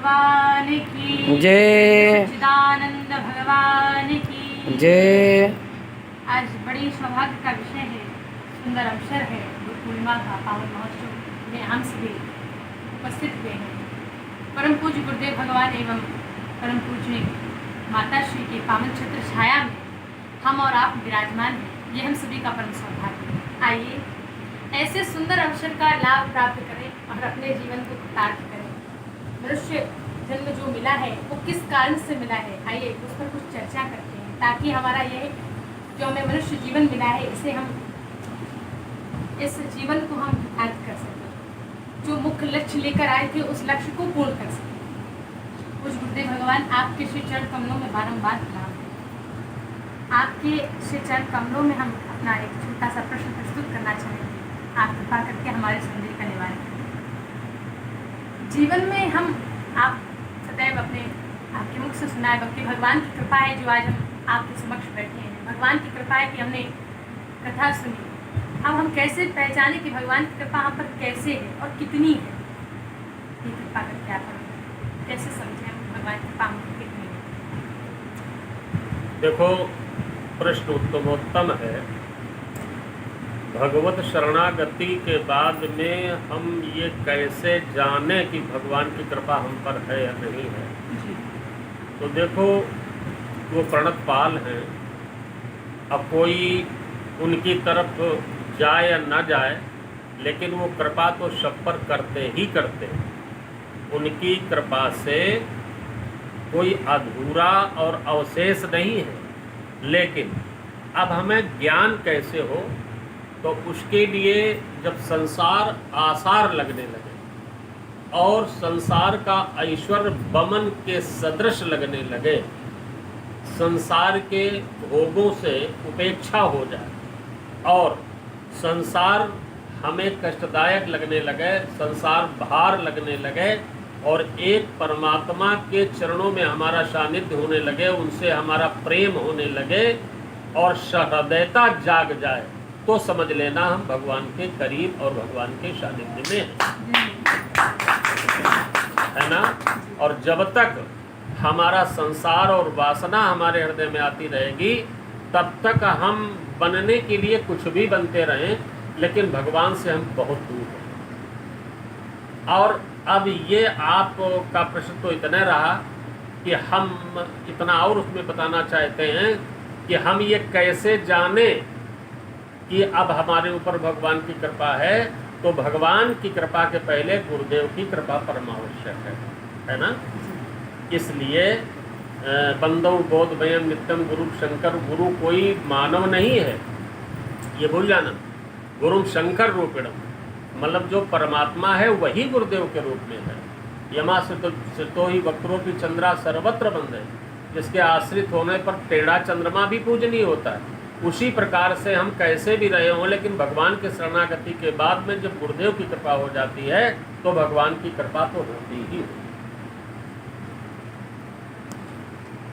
भगवान की जय। सच्चिदानंद भगवान की जय। आज बड़ी सौभाग्य का विषय है, सुंदर अवसर है। गुरु पूर्णिमा का पावन महोत्सव में हम सभी उपस्थित हुए हैं। परम पूज्य गुरुदेव भगवान एवं परम पूज्य माता श्री के पावन छत्र छाया में हम और आप विराजमान हैं। ये हम सभी का परम सौभाग्य है। आइए ऐसे सुंदर अवसर का लाभ प्राप्त करें और अपने जीवन को कृतार्थ करें। मनुष्य जन्म जो मिला है वो किस कारण से मिला है, आइए उस पर कुछ चर्चा करते हैं, ताकि हमारा यह जो हमें मनुष्य जीवन मिला है इसे हम इस जीवन को हम अर्थ कर सकें। जो मुख्य लक्ष्य लेकर आए थे उस लक्ष्य को पूर्ण कर सकें। कुछ गुरुदेव भगवान आपके श्री चरण कमलों में बारंबार प्रणाम है। आपके श्री चरण कमलों में हम अपना एक छोटा सा प्रश्न प्रस्तुत करना चाहेंगे। आप कृपा करके हमारे संदेह का निवारण करें। जीवन में हम आप सदैव अपने आपके मुख से सुना है भक्ति भगवान की कृपा है जो आज हम आपके समक्ष बैठे हैं। भगवान की कृपा है कि हमने कथा सुनी। अब हम कैसे पहचाने कि भगवान की कृपा हम पर कैसे है और कितनी है। ये कृपा करके आप कैसे समझें हम भगवान की कृपा हम पर कितनी है। देखो, प्रश्न उत्तमोत्तम है। भगवत शरणागति के बाद में हम ये कैसे जाने कि भगवान की कृपा हम पर है या नहीं है। तो देखो, वो प्रणतपाल हैं। अब कोई उनकी तरफ जाए या ना जाए, लेकिन वो कृपा तो सब पर करते ही करते हैं। उनकी कृपा से कोई अधूरा और अवशेष नहीं है। लेकिन अब हमें ज्ञान कैसे हो, तो उसके लिए जब संसार आसार लगने लगे और संसार का ऐश्वर्य बमन के सदृश लगने लगे, संसार के भोगों से उपेक्षा हो जाए और संसार हमें कष्टदायक लगने लगे, संसार भार लगने लगे और एक परमात्मा के चरणों में हमारा सानिध्य होने लगे, उनसे हमारा प्रेम होने लगे और सहृदयता जाग जाए, तो समझ लेना हम भगवान के करीब और भगवान के सानिध्य में है ना। और जब तक हमारा संसार और वासना हमारे हृदय में आती रहेगी, तब तक हम बनने के लिए कुछ भी बनते रहें, लेकिन भगवान से हम बहुत दूर हैं। और अब ये आपका प्रश्न तो इतना रहा कि हम इतना और उसमें बताना चाहते हैं कि हम ये कैसे जाने कि अब हमारे ऊपर भगवान की कृपा है। तो भगवान की कृपा के पहले गुरुदेव की कृपा परमावश्यक है ना। इसलिए बंदौ बोध वयम नित्यम गुरु शंकर, गुरु कोई मानव नहीं है, ये भूल जाना। गुरु शंकर रूपिणम, मतलब जो परमात्मा है वही गुरुदेव के रूप में है। यमा सितो ही वक्रोपि चंद्रा सर्वत्र बंद है, जिसके आश्रित होने पर टेढ़ा चंद्रमा भी पूजनीय होता है। उसी प्रकार से हम कैसे भी रहे हों, लेकिन भगवान के शरणागति के बाद में जब गुरुदेव की कृपा हो जाती है तो भगवान की कृपा तो होती ही होती है।